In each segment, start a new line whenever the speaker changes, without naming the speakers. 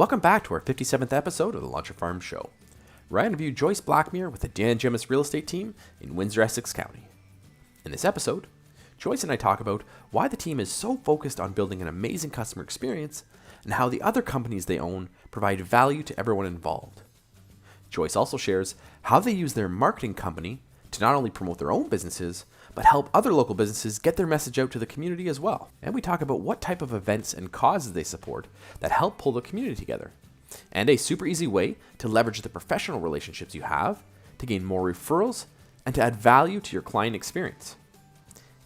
Welcome back to our 57th episode of the Launch a Farm Show, where I interview Joyce Blackmere with the Gemus real estate team in Windsor Essex County. In this episode, Joyce and I talk about why the team is so focused on building an amazing customer experience and how the other companies they own provide value to everyone involved. Joyce also shares how they use their marketing company to not only promote their own businesses, but help other local businesses get their message out to the community as well. And we talk about what type of events and causes they support that help pull the community together, and a super easy way to leverage the professional relationships you have to gain more referrals and to add value to your client experience.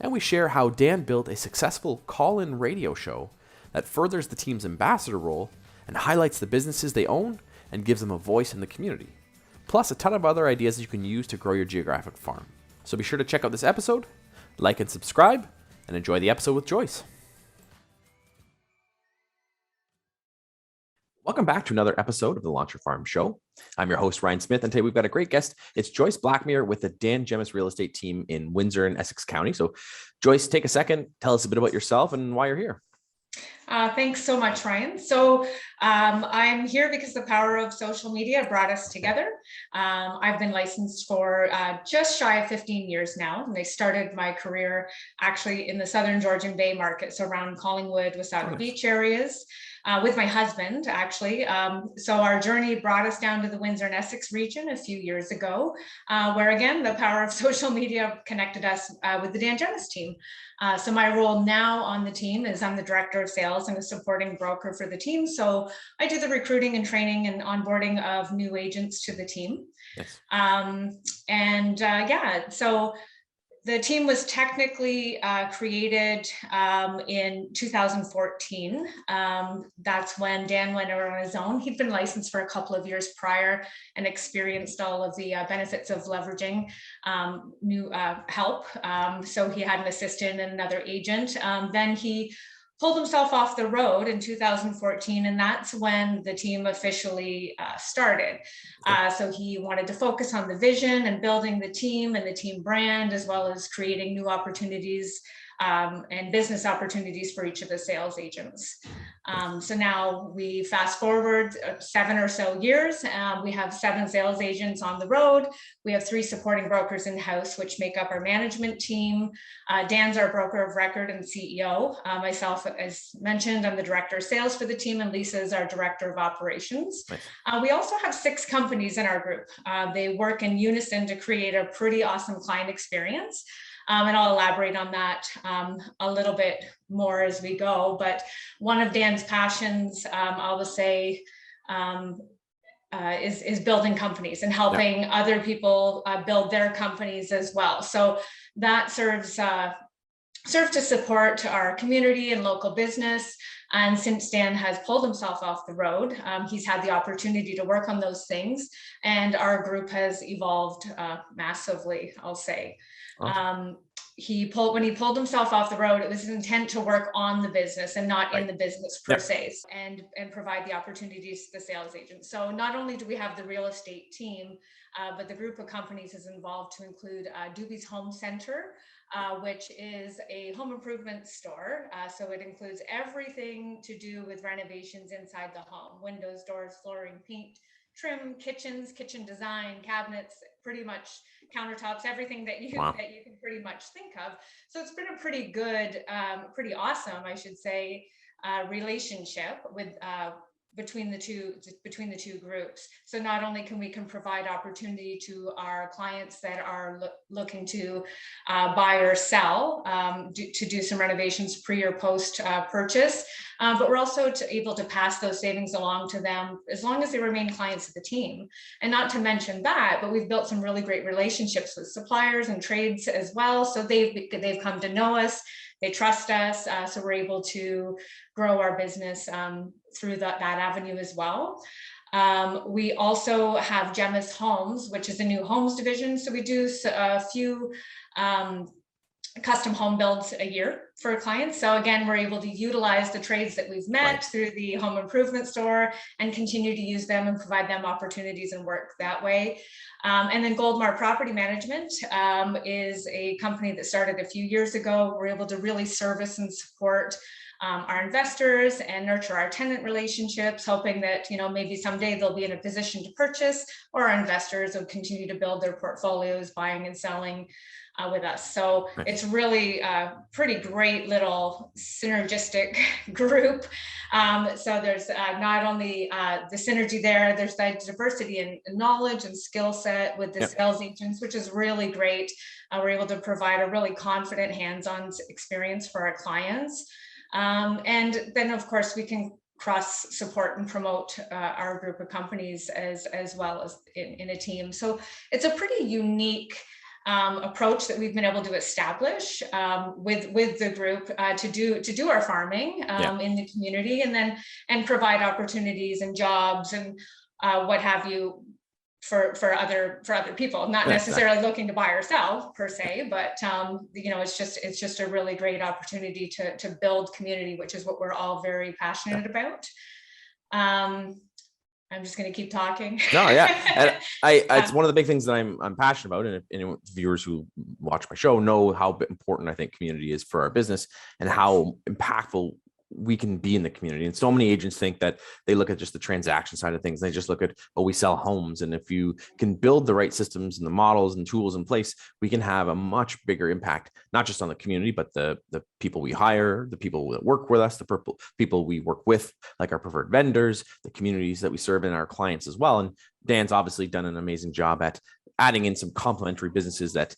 And we share how Dan built a successful call-in radio show that furthers the team's ambassador role and highlights the businesses they own and gives them a voice in the community. Plus a ton of other ideas you can use to grow your geographic farm. So be sure to check out this episode, like and subscribe, and enjoy the episode with Joyce. Welcome back to another episode of the Launch Your Farm Show. I'm your host, Ryan Smith, and today we've got a great guest. It's Joyce Blackmere with the Gemus real estate team in Windsor and Essex County. So Joyce, take a second, tell us a bit about yourself and why you're here.
Thanks so much, Ryan. So I'm here because the power of social media brought us together. I've been licensed for just shy of 15 years now. And I started my career actually in the Southern Georgian Bay market, so around Collingwood, Wasaga Beach areas. With my husband, actually. So our journey brought us down to the Windsor and Essex region a few years ago, where again, the power of social media connected us with the Gemus team. So my role now on the team is I'm the director of sales and a supporting broker for the team. So I do the recruiting and training and onboarding of new agents to the team.
Yes.
So the team was technically created in 2014. That's when Dan went out on his own. He'd been licensed for a couple of years prior and experienced all of the benefits of leveraging new help. So he had an assistant and another agent. Then he pulled himself off the road in 2014, and that's when the team officially started. So he wanted to focus on the vision and building the team and the team brand, as well as creating new opportunities and business opportunities for each of the sales agents. So now we fast forward 7 or so years. We have 7 sales agents on the road. We have 3 supporting brokers in-house, which make up our management team. Dan's our broker of record and CEO. Myself, as mentioned, I'm the director of sales for the team, and Lisa is our director of operations. Nice. We also have 6 companies in our group. They work in unison to create a pretty awesome client experience. And I'll elaborate on that a little bit more as we go. But one of Dan's passions, I will say, is building companies and helping other people build their companies as well. So that serves to support our community and local business. And since Dan has pulled himself off the road, he's had the opportunity to work on those things. And our group has evolved massively, I'll say. Awesome. When he pulled himself off the road, it was his intent to work on the business and not in the business per se, and provide the opportunities to the sales agents. So not only do we have the real estate team, but the group of companies is involved to include Doobie's Home Center, which is a home improvement store. So it includes everything to do with renovations inside the home: windows, doors, flooring, paint, trim, kitchens, kitchen design, cabinets, pretty much countertops, everything that you can pretty much think of. So it's been a pretty good, pretty awesome, I should say, relationship with between the two groups. So not only can we provide opportunity to our clients that are looking to buy or sell, to do some renovations pre or post purchase, but we're also able to pass those savings along to them as long as they remain clients of the team. And not to mention that, but we've built some really great relationships with suppliers and trades as well. So they've come to know us. They trust us, so we're able to grow our business through that avenue as well. We also have Gemus Homes, which is a new homes division. So we do a few custom home builds a year for clients. So again, we're able to utilize the trades that we've met through the home improvement store and continue to use them and provide them opportunities and work that way. And then Goldmart Property Management is a company that started a few years ago. We're able to really service and support our investors and nurture our tenant relationships, hoping that, maybe someday they'll be in a position to purchase, or our investors will continue to build their portfolios, buying and selling with us. So
Nice.
it's really a pretty great little synergistic group. So there's not only the synergy there, there's that diversity in knowledge and skill set with the sales agents, which is really great. We're able to provide a really confident hands-on experience for our clients. And then of course we can cross support and promote our group of companies as well as in a team. So it's a pretty unique approach that we've been able to establish with the group to do our farming in the community, and provide opportunities and jobs and what have you for other people, not necessarily looking to buy or sell per se, but it's just a really great opportunity to build community, which is what we're all very passionate about. I'm just going to keep talking.
No, and it's one of the big things that I'm passionate about, and if anyone, viewers who watch my show know how important I think community is for our business and how impactful we can be in the community. And so many agents think that they look at just the transaction side of things. They just look at, we sell homes. And if you can build the right systems and the models and tools in place, we can have a much bigger impact, not just on the community, but the people we hire, the people that work with us, the people we work with, like our preferred vendors, the communities that we serve, and our clients as well. And Dan's obviously done an amazing job at adding in some complementary businesses that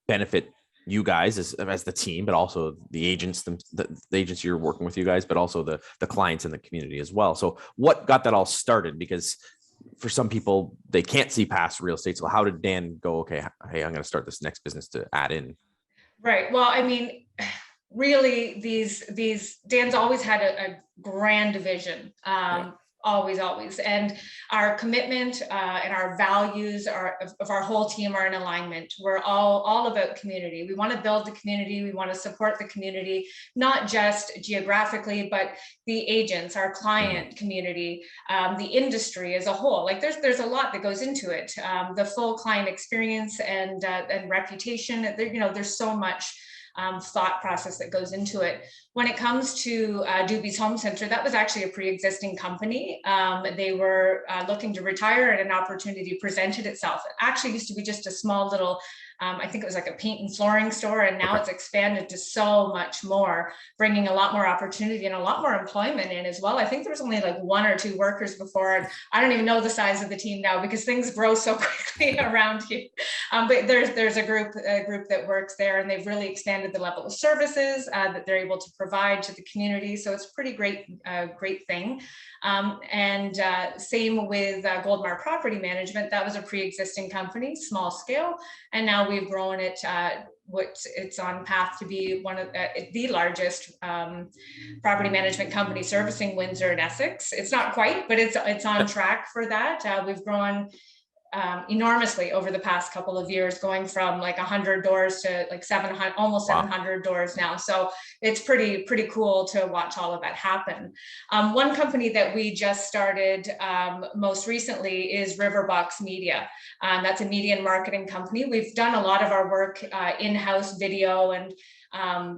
benefit you guys as the team, but also the agents, the agents you're working with, you guys, but also the clients in the community as well. So what got that all started? Because for some people, they can't see past real estate. So how did Dan go, okay, hey, I'm going to start this next business to add in?
Right. Well, I mean, really these Dan's always had a grand vision. Always. And our commitment and our values of our whole team are in alignment. We're all about community. We want to build the community. We want to support the community, not just geographically, but the agents, our client community, the industry as a whole. Like there's a lot that goes into it. The full client experience and reputation. There's so much thought process that goes into it. When it comes to Doobie's Home Center, that was actually a pre-existing company. They were looking to retire, and an opportunity presented itself. It actually used to be just a small little, I think it was like a paint and flooring store, and now it's expanded to so much more, bringing a lot more opportunity and a lot more employment in as well. I think there was only like 1 or 2 workers before, and I don't even know the size of the team now because things grow so quickly around here. But there's a group that works there, and they've really expanded the level of services that they're able to provide to the community. So it's a pretty great thing. And same with Goldmart Property Management. That was a pre-existing company, small scale, and now we've grown it. It's on path to be one of the largest property management company servicing Windsor and Essex. It's not quite, but it's on track for that. We've grown enormously over the past couple of years, going from like 100 doors to like 700, almost 700 doors now. So it's pretty cool to watch all of that happen. One company that we just started most recently is Riverbox Media. That's a media and marketing company. We've done a lot of our work in-house video and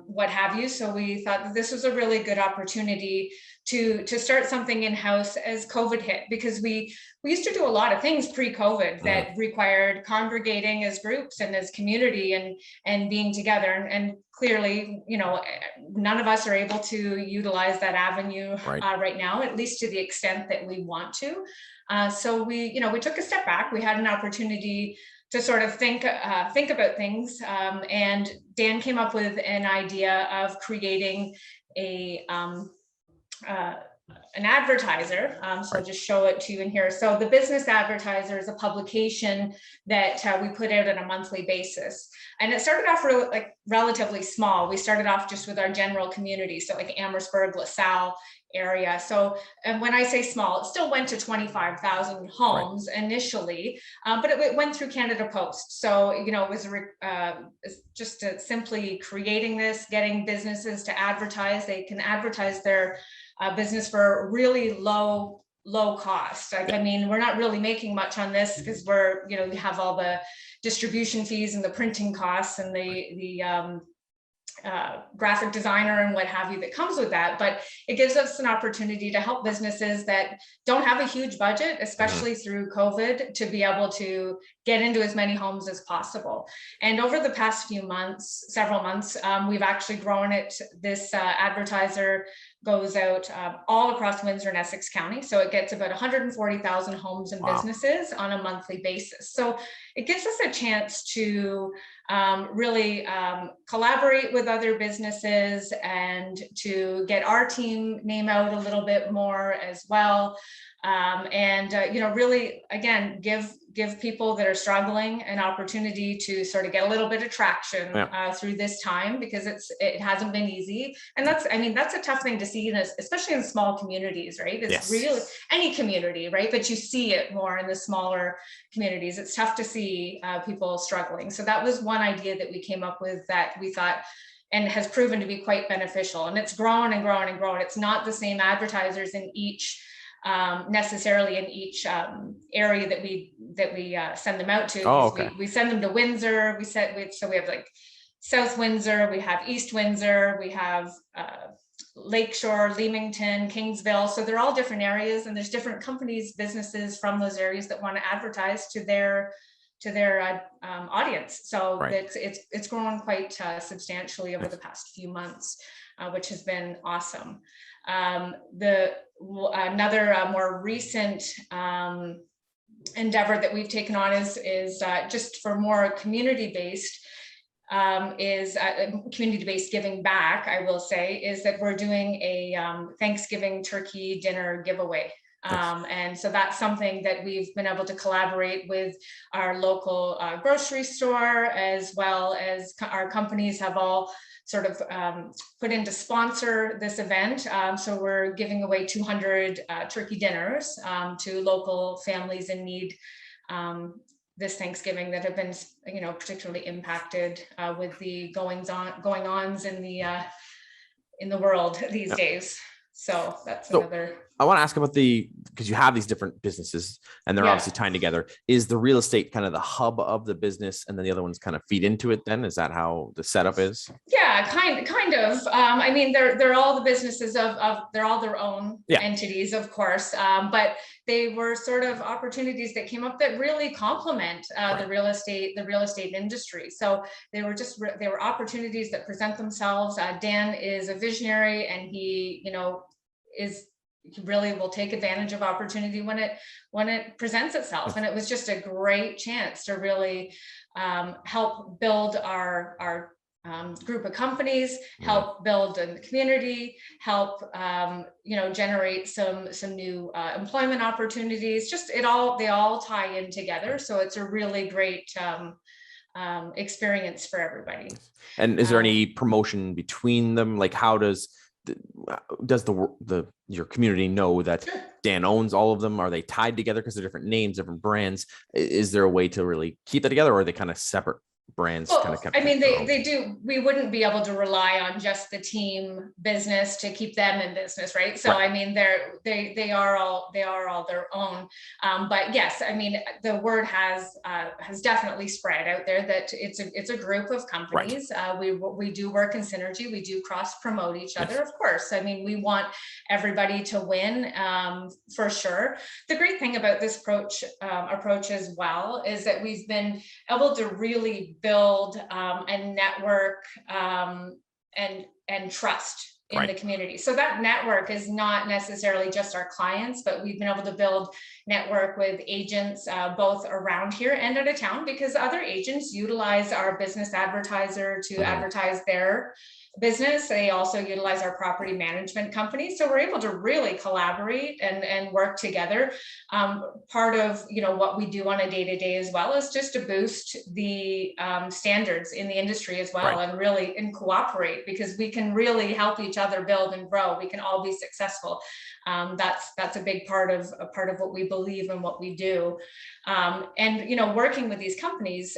what have you. So we thought that this was a really good opportunity to start something in-house as COVID hit, because we used to do a lot of things pre-COVID that required congregating as groups and as community and being together. And clearly, none of us are able to utilize that avenue right now, at least to the extent that we want to. So we took a step back. We had an opportunity to sort of think about things. And Dan came up with an idea of creating an advertiser. So I'll just show it to you in here. So the Business Advertiser is a publication that we put out on a monthly basis. And it started off relatively small. We started off just with our general community. So like Amherstburg, LaSalle area. So, and when I say small, it still went to 25,000 homes initially, but it went through Canada Post. So, it was just simply creating this, getting businesses to advertise. They can advertise their business for really low cost. I mean, we're not really making much on this because we have all the distribution fees and the printing costs and the graphic designer and what have you that comes with that, but it gives us an opportunity to help businesses that don't have a huge budget, especially through COVID, to be able to get into as many homes as possible. And over the past several months, we've actually grown it. This advertiser goes out all across Windsor and Essex County. So it gets about 140,000 homes and businesses on a monthly basis. So it gives us a chance to really collaborate with other businesses and to get our team name out a little bit more as well. Really, again, give people that are struggling an opportunity to sort of get a little bit of traction through this time, because it hasn't been easy. And that's a tough thing to see, especially in small communities, right? It's really any community, right? But you see it more in the smaller communities. It's tough to see people struggling. So that was one idea that we came up with that we thought and has proven to be quite beneficial. And it's grown and grown and grown. It's not the same advertisers in each necessarily in each area that we send them out to. We send them to Windsor. So we have like South Windsor, we have East Windsor, we have Lakeshore, Leamington, Kingsville. So they're all different areas, and there's different companies, businesses from those areas that want to advertise to their audience. So it's grown quite substantially over the past few months, which has been awesome. Another more recent endeavor that we've taken on is just for more community-based giving back, I will say, is that we're doing a Thanksgiving turkey dinner giveaway. And so that's something that we've been able to collaborate with our local grocery store, as well as our companies have all sort of put in to sponsor this event. So we're giving away 200 turkey dinners to local families in need this Thanksgiving that have been, particularly impacted with the going-ons in the world these days. So that's another.
I want to ask about because you have these different businesses and they're obviously tying together. Is the real estate kind of the hub of the business, and then the other ones kind of feed into it then? Is that how the setup is?
Yeah, kind of. They're all the businesses they're all their own entities, of course. But they were sort of opportunities that came up that really complement the real estate industry. So they were opportunities that present themselves. Dan is a visionary, and he really will take advantage of opportunity when it presents itself. And it was just a great chance to really help build our group of companies, help build a community, help generate some new employment opportunities. They all tie in together. So it's a really great experience for everybody.
And is there any promotion between them? Like, how does your community know that Dan owns all of them? Are they tied together because they're different names, different brands? Is there a way to really keep that together, or are they kind of separate brands?
They do. We wouldn't be able to rely on just the team business to keep them in business, right? So they are all their own. But yes, the word has definitely spread out there that it's a group of companies. We do work in synergy. We do cross promote each other, of course. We want everybody to win, for sure. The great thing about this approach as well is that we've been able to really build a network and trust in the community. So that network is not necessarily just our clients, but we've been able to build network with agents both around here and out of town, because other agents utilize our Business Advertiser to advertise their business. They also utilize our property management company. So we're able to really collaborate and work together. Part of what we do on a day-to-day as well is just to boost the standards in the industry as well, and cooperate, because we can really help each other build and grow. We can all be successful. That's a big part of what we believe and what we do. And working with these companies,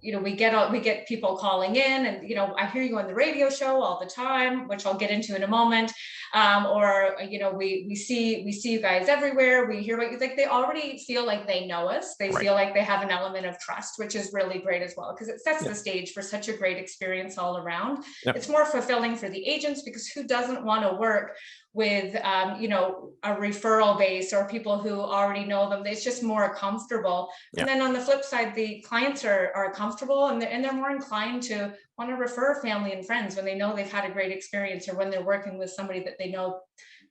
we get people calling in, and I hear you on the radio show all the time, which I'll get into in a moment. Or we see you guys everywhere. We hear what you think. They already feel like they know us. They feel like they have an element of trust, which is really great as well, because it sets the stage for such a great experience all around. It's more fulfilling for the agents, because who doesn't want to work with a referral base or people who already know them? It's just more comfortable. And then on the flip side, the clients are comfortable, and they're more inclined to want to refer family and friends when they know they've had a great experience, or when they're working with somebody that they know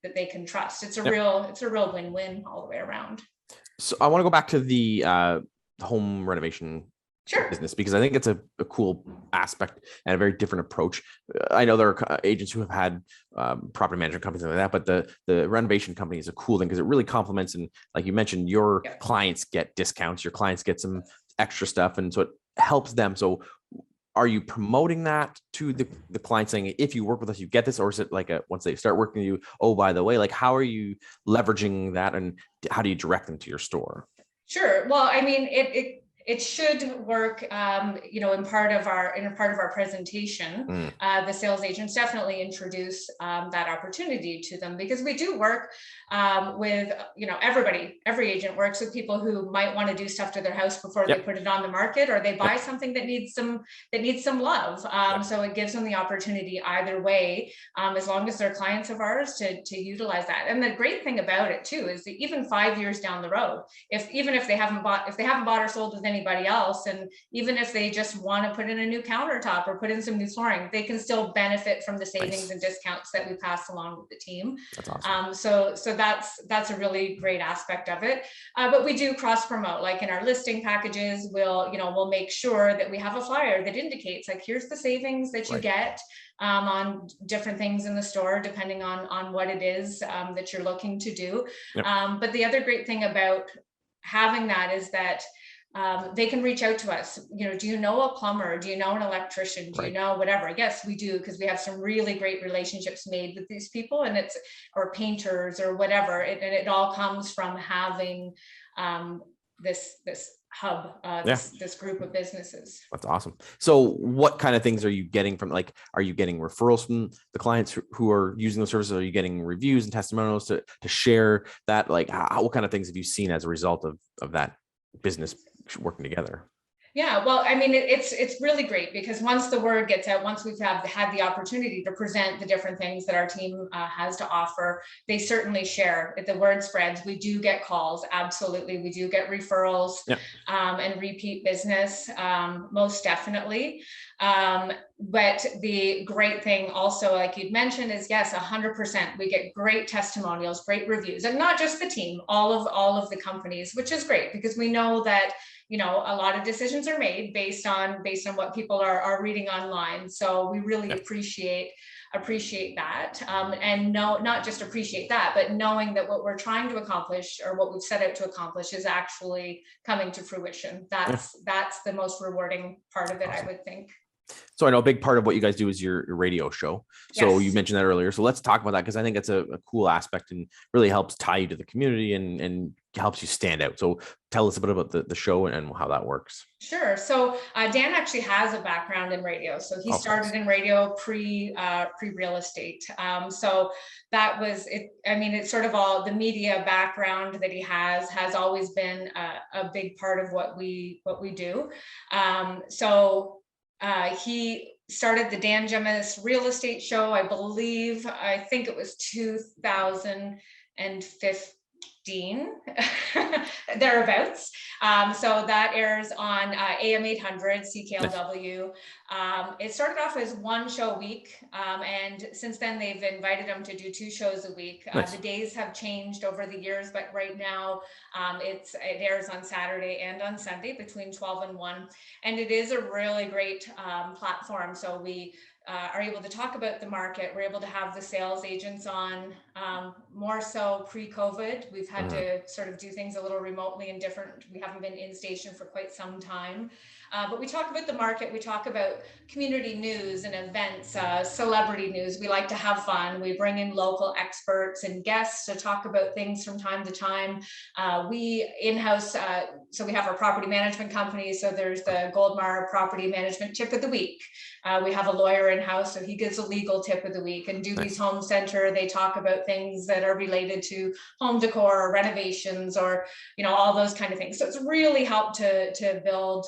that they can trust. It's a real win-win all the way around.
So I want to go back to the home renovation business, because I think it's a cool aspect and a very different approach. I know there are agents who have had property management companies like that, but the renovation company is a cool thing because it really complements, and like you mentioned, your clients get discounts, your clients get some extra stuff, and so it helps them. So are you promoting that to the client, saying, if you work with us, you get this? Or is it like once they start working with you, oh, by the way, like, how are you leveraging that, and how do you direct them to your store?
Sure. Well, I mean, it should work, in part of our presentation. The sales agents definitely introduce that opportunity to them, because we do work with, every agent works with people who might want to do stuff to their house before they put it on the market, or they buy something that needs some love. So it gives them the opportunity either way, as long as they're clients of ours, to utilize that. And the great thing about it too is that even 5 years down the road, if they haven't bought or sold with anybody else, and even if they just want to put in a new countertop or put in some new flooring, they can still benefit from the savings and discounts that we pass along with the team.
That's awesome.
So that's a really great aspect of it. But we do cross promote, like in our listing packages, we'll make sure that we have a flyer that indicates, like, here's the savings that you get on different things in the store, depending on what it is that you're looking to do. But the other great thing about having that is that they can reach out to us. Do you know a plumber? Do you know an electrician? Do you know whatever? Yes, we do, because we have some really great relationships made with these people, or painters or whatever. And it all comes from having this hub, this group of businesses.
That's awesome. So what kind of things are you getting from, like, are you getting referrals from the clients who are using those services? Are you getting reviews and testimonials to share that? Like, what kind of things have you seen as a result of that business working together?
Yeah, well, I mean, it's really great, because once the word gets out, once we've had the opportunity to present the different things that our team has to offer, they certainly share. If the word spreads, we do get calls. Absolutely. We do get referrals and repeat business, most definitely. But the great thing also, like you'd mentioned, is yes, 100%. We get great testimonials, great reviews, and not just the team, all of the companies, which is great, because we know that a lot of decisions are made based on what people are reading online. So we really appreciate that, and not just appreciate that, but knowing that what we're trying to accomplish, or what we've set out to accomplish, is actually coming to fruition. That's the most rewarding part of it, I would think.
So I know a big part of what you guys do is your radio show. So you mentioned that earlier. So let's talk about that, because I think it's a cool aspect and really helps tie you to the community and helps you stand out. So tell us a bit about the show and how that works. Sure.
So Dan actually has a background in radio. So he started in radio pre real estate. So that was it. I mean, it's sort of all the media background that he has always been a big part of what we do. He started the Dan Gemus real estate show, I think it was 2015, thereabouts. So that airs on AM 800 CKLW. It started off as one show a week, and since then they've invited him to do 2 shows a week. The days have changed over the years, but right now it airs on Saturday and on Sunday between 12 and 1, and it is a really great platform. So we are able to talk about the market. We're able to have the sales agents on, more so pre-COVID. We've had to sort of do things a little remotely and different. We haven't been in station for quite some time. But we talk about the market. We talk about community news and events, celebrity news. We like to have fun. We bring in local experts and guests to talk about things from time to time. We in-house, so we have our property management company. So there's the Goldmart property management tip of the week. We have a lawyer in-house, so he gives a legal tip of the week. And Dewey's Home Center, they talk about things that are related to home decor or renovations or, all those kind of things. So it's really helped to build,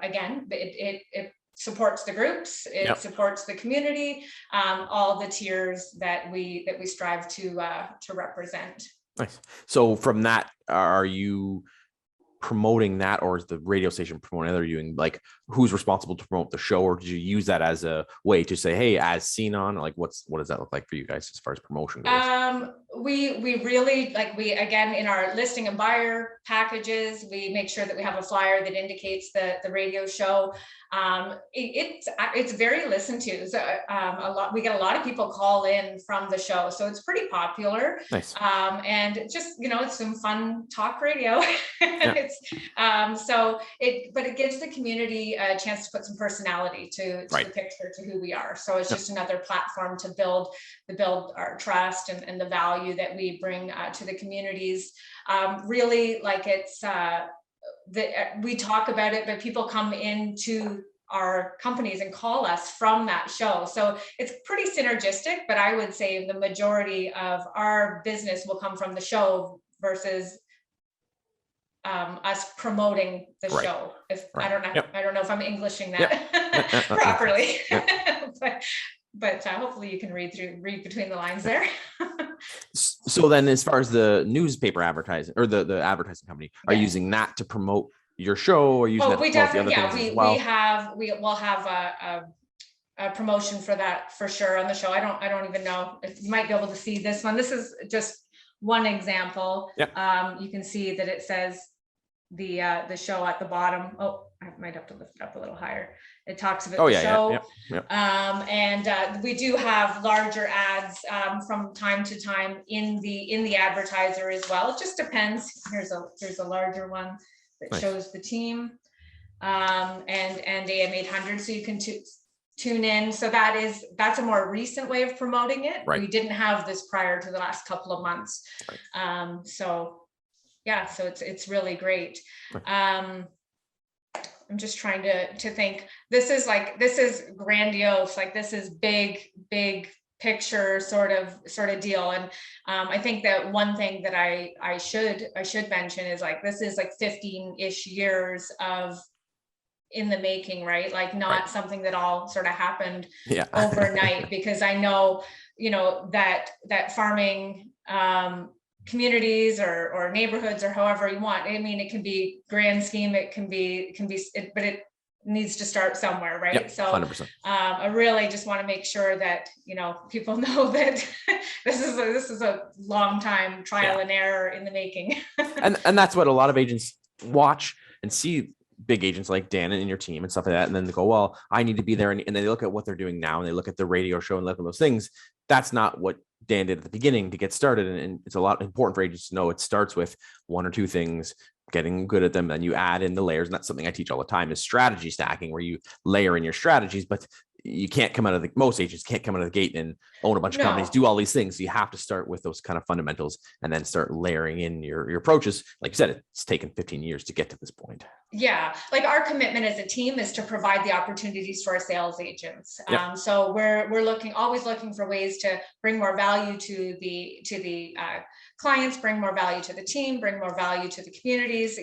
again, it supports the groups, it supports the community, all the tiers that we strive to represent.
Nice. So from that, are you promoting that, or is the radio station promoting? Are you doing, like, who's responsible to promote the show, or did you use that as a way to say, hey, as seen on, like, what does that look like for you guys as far as promotion goes?
We really, like, again, in our listing and buyer packages, we make sure that we have a flyer that indicates the radio show. It's very listened to. So we get a lot of people call in from the show, so it's pretty popular.
Nice.
And just, it's some fun talk radio. But it gives the community a chance to put some personality to the picture, to who we are. So it's just another platform to build our trust and the value that we bring to the communities. Really, like, it's we talk about it, but people come into our companies and call us from that show. So it's pretty synergistic, but I would say the majority of our business will come from the show versus us promoting the show. I don't know if I'm Englishing that properly, but hopefully you can read between the lines there.
So then, as far as the newspaper advertising or the advertising company, are you using that to promote your show, or using that to promote the other things as well?
We will have a promotion for that for sure on the show. I don't even know if you might be able to see this one. This is just one example. You can see that it says the show at the bottom. Oh, I might have to lift it up a little higher. It talks about the show. And we do have larger ads from time to time in the advertiser as well. It just depends. Here's a larger one that shows the team and AM 800, so you can tune in. So that's a more recent way of promoting it. We didn't have this prior to the last couple of months. So it's really great. I'm just trying to think. This is grandiose. Like, this is big picture sort of deal. And I think that one thing that I should mention is, like, this is like 15-ish years of in the making, right? Like, not something that all sort of happened overnight, because I know, that farming communities or neighborhoods, or however you want. I mean, it can be grand scheme, but it needs to start somewhere, right? So 100%. I really just want to make sure that people know that this is a long time trial and error in the making.
and that's what a lot of agents watch and see. Big agents like Dan and your team and stuff like that, and then they go, well, I need to be there, and then they look at what they're doing now, and they look at the radio show and look at those things. That's not what Dan did at the beginning to get started, and it's a lot important for agents to know. It starts with one or two things, getting good at them, then you add in the layers, and that's something I teach all the time, is strategy stacking, where you layer in your strategies. But you can't come out of most agents can't come out of the gate and own a bunch of companies, do all these things. So you have to start with those kind of fundamentals and then start layering in your approaches. Like you said, it's taken 15 years to get to this point.
Yeah, like, our commitment as a team is to provide the opportunities for our sales agents. So we're always looking for ways to bring more value to the clients, bring more value to the team, bring more value to the communities.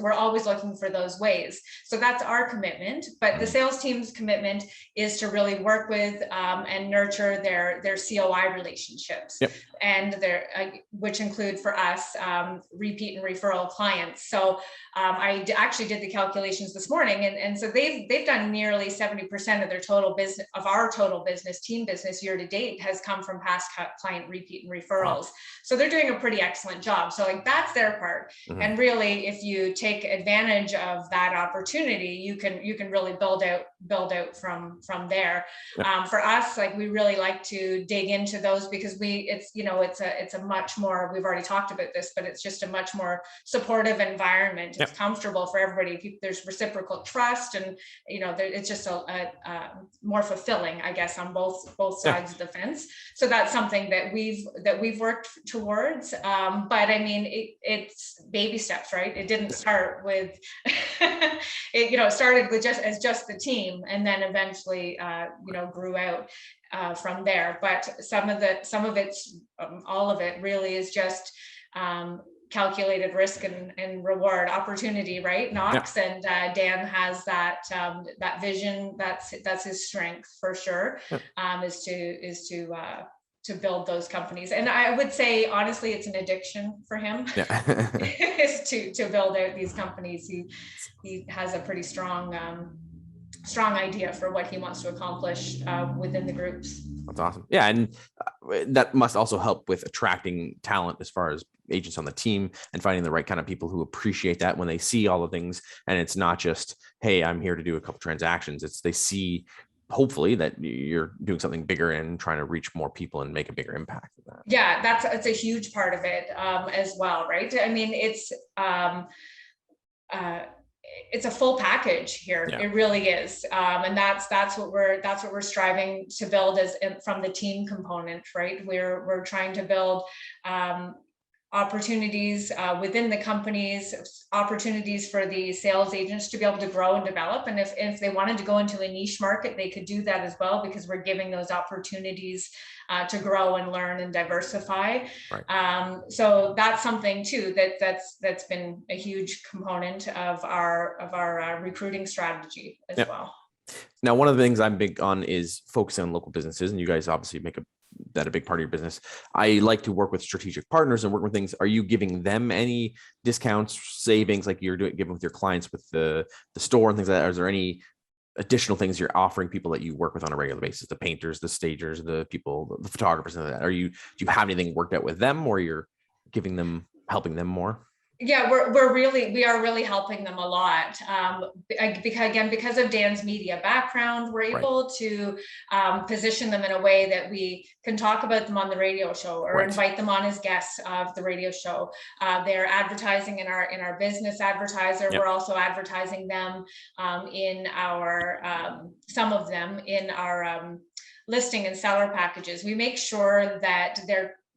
We're always looking for those ways. So that's our commitment. But the sales team's commitment is to really work with and nurture their COI relationships, and which include for us repeat and referral clients. So I actually did the calculations this morning, and so they've done nearly 70% of their total business, of our total business, team business year to date, has come from past client repeat and referrals. Wow. So they're doing a pretty excellent job. So, like, that's their part. And really, if you take advantage of that opportunity, you can really build out build out from there.
Yeah.
For us, like, we really like to dig into those because it's a much more, we've already talked about this, but it's just a much more supportive environment. It's comfortable for everybody. There's reciprocal trust, and it's just a more fulfilling, I guess, on both sides of the fence. So that's something that we've worked towards. But I mean, it's baby steps, right? It didn't start with it started with just the team, and then eventually grew out from there. But some of it's all of it really is just calculated risk and reward opportunity, right, Knox? And Dan has that vision. That's his strength for sure. Is to build those companies. And I would say, honestly, it's an addiction for him. Is to build out these companies. He has a pretty strong idea for what he wants to accomplish within the groups.
That's awesome. Yeah, and that must also help with attracting talent as far as agents on the team and finding the right kind of people who appreciate that when they see all the things. And it's not just, hey, I'm here to do a couple transactions. It's they see, hopefully, that you're doing something bigger and trying to reach more people and make a bigger impact with that. Yeah,
it's a huge part of it as well, right? I mean, it's a full package here. It really is. And that's what we're striving to build from the team component, right? We're trying to build opportunities within the companies, opportunities for the sales agents to be able to grow and develop. And if they wanted to go into a niche market, they could do that as well, because we're giving those opportunities to grow and learn and diversify.
Right.
So that's something too that's been a huge component of our recruiting strategy as well.
Now, one of the things I'm big on is focusing on local businesses, and you guys obviously make that a big part of your business. I like to work with strategic partners and work with things. Are you giving them any discounts, savings, like you're giving with your clients with the store and things like that? Is there any additional things you're offering people that you work with on a regular basis? The painters, the stagers, the people, the photographers, and that. Do you have anything worked out with them, or you're helping them more?
Yeah, we are really helping them a lot. Because of Dan's media background, we're able to position them in a way that we can talk about them on the radio show, or invite them on as guests of the radio show. They're advertising in our Business Advertiser. We're also advertising them in our some of them in our listing and seller packages. We make sure that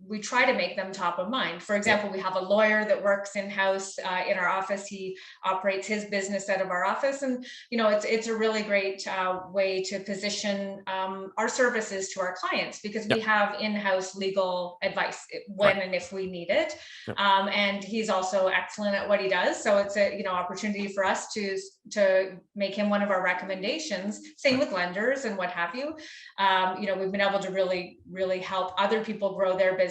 we try to make them top of mind. For example, we have a lawyer that works in-house in our office. He operates his business out of our office. And, it's a really great way to position our services to our clients, because we have in-house legal advice when and if we need it. And he's also excellent at what he does. So it's a, opportunity for us to make him one of our recommendations. Same with lenders and what have you. We've been able to really, really help other people grow their businesses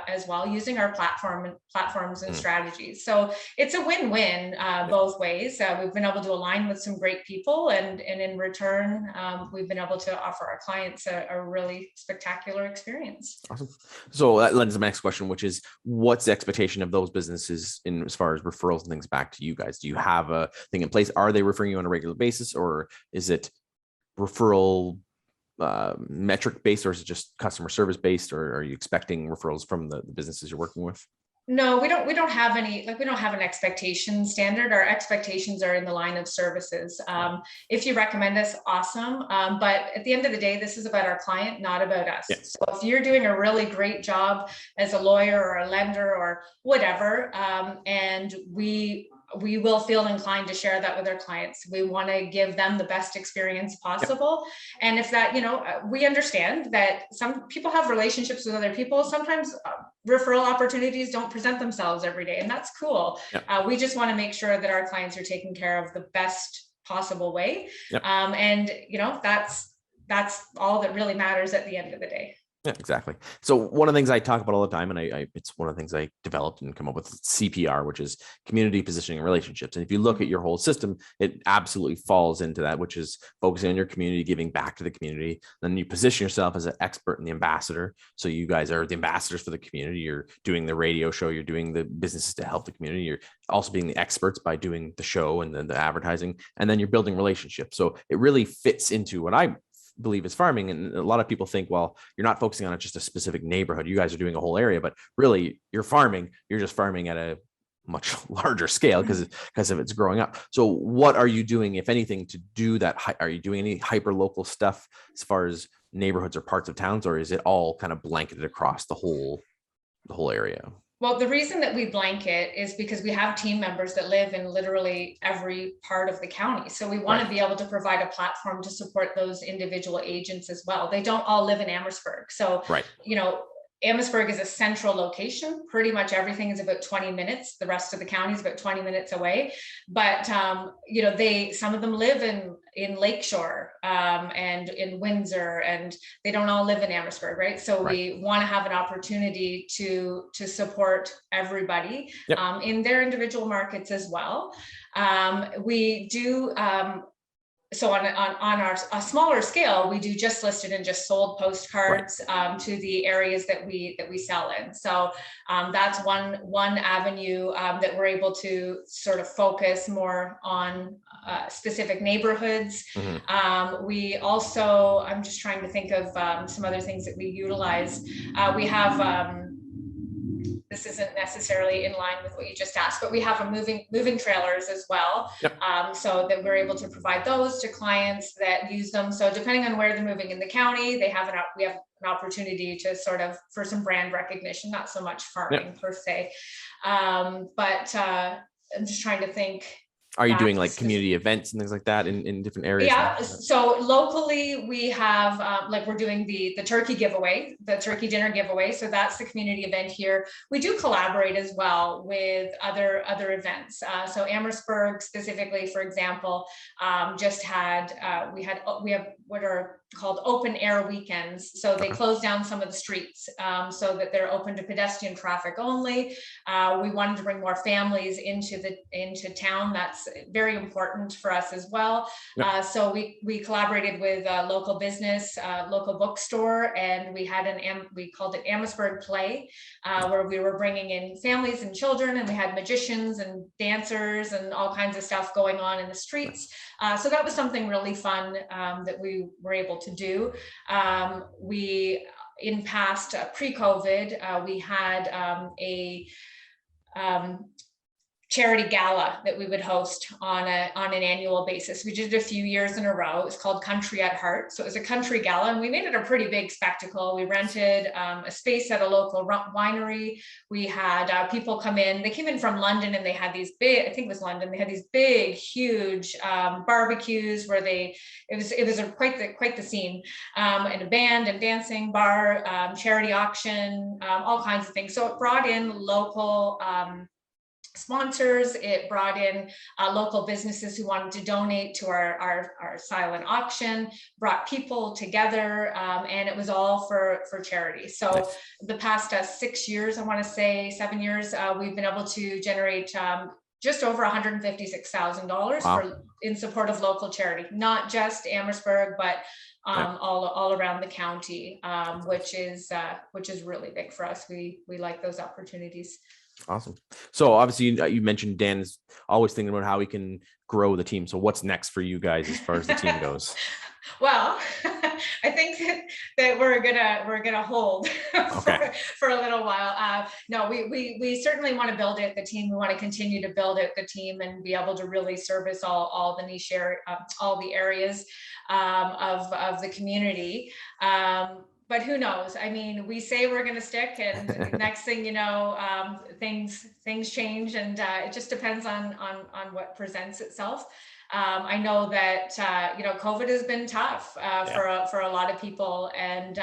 as well using our platforms and strategies. So it's a win-win both ways. We've been able to align with some great people, and in return, we've been able to offer our clients a really spectacular experience.
Awesome. So that lends to my next question, which is, what's the expectation of those businesses in as far as referrals and things back to you guys? Do you have a thing in place? Are they referring you on a regular basis, or is it referral metric based, or is it just customer service based, or are you expecting referrals from the businesses you're working with?
No, we don't have any, we don't have an expectation standard. Our expectations are in the line of services. If you recommend us, awesome. But at the end of the day, this is about our client, not about us. So if you're doing a really great job as a lawyer or a lender or whatever, and we will feel inclined to share that with our clients. We want to give them the best experience possible. And if that, we understand that some people have relationships with other people. Sometimes referral opportunities don't present themselves every day, and that's cool. We just want to make sure that our clients are taken care of the best possible way. And that's all that really matters at the end of the day.
Yeah, exactly. So one of the things I talk about all the time, and it's one of the things I developed and come up with CPR, which is community positioning and relationships. And if you look at your whole system, it absolutely falls into that, which is focusing on your community, giving back to the community. Then you position yourself as an expert and the ambassador. So you guys are the ambassadors for the community. You're doing the radio show, you're doing the businesses to help the community. You're also being the experts by doing the show and then the advertising, and then you're building relationships. So it really fits into what I believe is farming. And a lot of people think, well, you're not focusing on just a specific neighborhood. You guys are doing a whole area, but really you're farming. You're just farming at a much larger scale because of its growing up. So what are you doing, if anything, to do that? Are you doing any hyper local stuff as far as neighborhoods or parts of towns, or is it all kind of blanketed across the whole area?
Well, the reason that we blanket is because we have team members that live in literally every part of the county. So we want to be able to provide a platform to support those individual agents as well. They don't all live in Amherstburg. So, Amherstburg is a central location. Pretty much everything is about 20 minutes. The rest of the county is about 20 minutes away. But, some of them live in Lakeshore and in Windsor, and they don't all live in Amherstburg, right? So we want to have an opportunity to support everybody in their individual markets as well. We do so on a smaller scale, we do just listed and just sold postcards to the areas that we sell in. So that's one avenue that we're able to sort of focus more on specific neighborhoods. We also, I'm just trying to think of some other things that we utilize. We have this isn't necessarily in line with what you just asked, but we have a moving trailers as well. So that we're able to provide those to clients that use them. So depending on where they're moving in the county, we have an opportunity to sort of, for some brand recognition, not so much farming per se. But I'm just trying to think.
Are you doing like community events and things like that in different areas?
Yeah. So locally we have we're doing the turkey giveaway, the turkey dinner giveaway. So that's the community event here. We do collaborate as well with other events. So Amherstburg specifically, for example, just had we have what are called open air weekends. So they closed down some of the streets so that they're open to pedestrian traffic only. We wanted to bring more families into town. That's very important for us as well. So we collaborated with a local business, local bookstore, and we had we called it Amherstburg Play, where we were bringing in families and children, and we had magicians and dancers and all kinds of stuff going on in the streets. So that was something really fun that we were able to do. We, in past pre-COVID, we had a charity gala that we would host on an annual basis. We did it a few years in a row. It was called Country at Heart. So it was a country gala, and we made it a pretty big spectacle. We rented a space at a local winery. We had people come in. They came in from London, and they had these big, I think it was London, they had these big, huge barbecues where it was quite the scene, and a band and dancing bar, charity auction, all kinds of things. So it brought in local sponsors. It brought in local businesses who wanted to donate to our silent auction, brought people together, and it was all for charity. So the past 6 years, I want to say 7 years, we've been able to generate just over $156,000 in support of local charity, not just Amherstburg, but all around the county, which is really big for us. We like those opportunities.
Awesome. So obviously you mentioned Dan is always thinking about how we can grow the team. So what's next for you guys as far as the team goes?
Well, I think that we're gonna hold for a little while. No, we certainly want to build it, the team. We want to continue to build it, the team, and be able to really service all the niche area, all the areas of the community. But who knows? I mean, we say we're going to stick, and next thing you know, things change, and it just depends on what presents itself. I know that COVID has been tough for a lot of people, and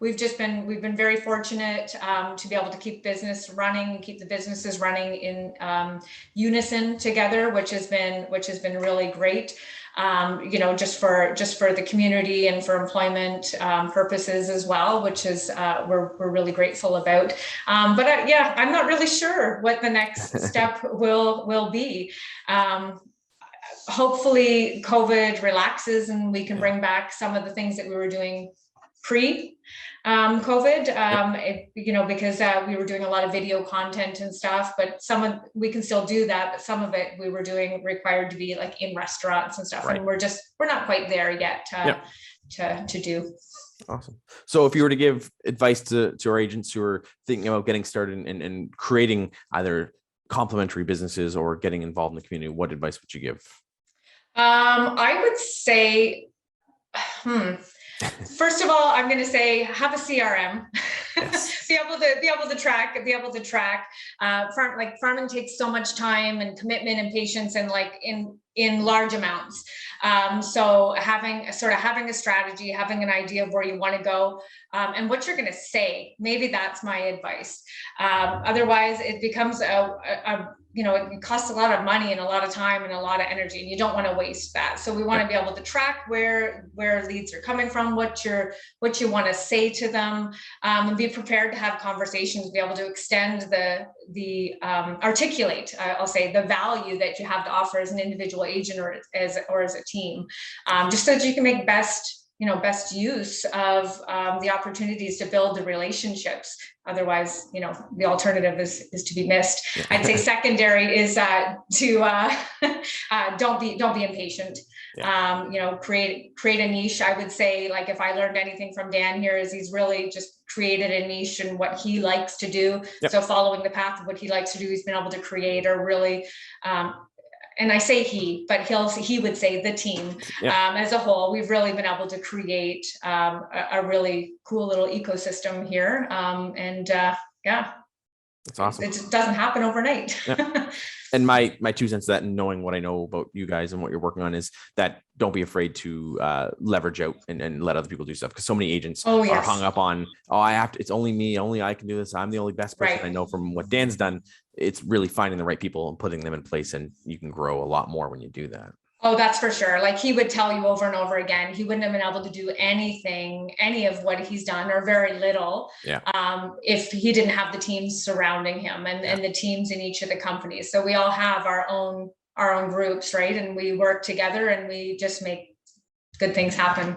we've been very fortunate to be able to keep business running, keep the businesses running in unison together, which has been really great. just for the community and for employment purposes as well, which is we're really grateful about. I'm not really sure what the next step will be. Hopefully COVID relaxes and we can bring back some of the things that we were doing pre-COVID, because we were doing a lot of video content and stuff, but we can still do that, but some of it we were doing required to be like in restaurants and stuff. Right. And we're not quite there yet to do.
Awesome. So if you were to give advice to our agents who are thinking about getting started and creating either complementary businesses or getting involved in the community, what advice would you give?
I would say, first of all, I'm going to say have a CRM. Yes. be able to track. Farming takes so much time and commitment and patience, and like in large amounts. So having a strategy, having an idea of where you want to go, and what you're going to say, maybe that's my advice. Otherwise, it becomes it costs a lot of money and a lot of time and a lot of energy, and you don't want to waste that. So we want to be able to track where leads are coming from, what you want to say to them, and be prepared to have conversations, be able to extend articulate, I'll say, the value that you have to offer as an individual agent or as a team, just so that you can make best use of the opportunities to build the relationships. Otherwise, the alternative is to be missed. I'd say secondary is to don't be impatient. Yeah. Create a niche. I would say, like, if I learned anything from Dan here, is he's really just created a niche in what he likes to do. Yep. So following the path of what he likes to do, he's been able to create a really and I say he, but he would say the team. Yeah. As a whole, we've really been able to create a really cool little ecosystem here. It's awesome. It just doesn't happen overnight.
Yeah. And my 2 cents to that, and knowing what I know about you guys and what you're working on, is that don't be afraid to leverage out and let other people do stuff. Because so many agents are hung up on, it's only me, only I can do this. I'm the only best person. Right. I know from what Dan's done. It's really finding the right people and putting them in place, and you can grow a lot more when you do that.
Oh, that's for sure. Like, he would tell you over and over again, he wouldn't have been able to do any of what he's done, or very little, if he didn't have the teams surrounding him and the teams in each of the companies. So we all have our own groups, right? And we work together and we just make good things happen.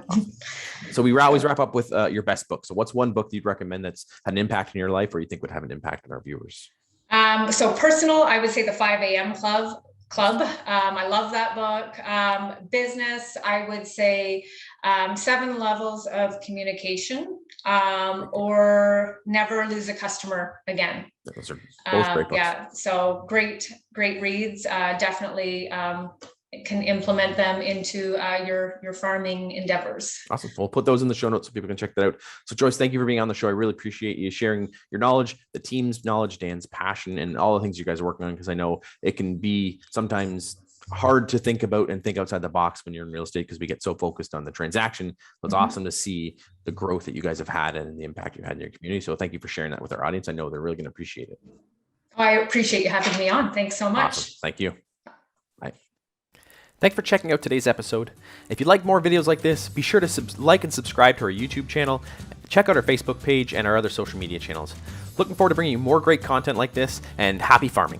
So we always wrap up with your best book. So what's one book you'd recommend that's had an impact in your life, or you think would have an impact on our viewers?
So personal, I would say the 5 a.m. Club. I love that book. Business, I would say 7 Levels of Communication, or Never Lose a Customer Again.
Those are both great books.
Yeah, so great reads. Definitely can implement them into your farming endeavors.
Awesome. We'll put those in the show notes so people can check that out. So Joyce, thank you for being on the show. I really appreciate you sharing your knowledge, the team's knowledge, Dan's passion, and all the things you guys are working on, because I know it can be sometimes hard to think about and think outside the box when you're in real estate, because we get so focused on the transaction. So it's awesome to see the growth that you guys have had and the impact you had in your community. So thank you for sharing that with our audience. I know they're really going to appreciate it.
I appreciate you having me on. Thanks so much.
Awesome. Thank you. Bye. Thanks for checking out today's episode. If you like more videos like this, be sure to like and subscribe to our YouTube channel. Check out our Facebook page and our other social media channels. Looking forward to bringing you more great content like this, and happy farming.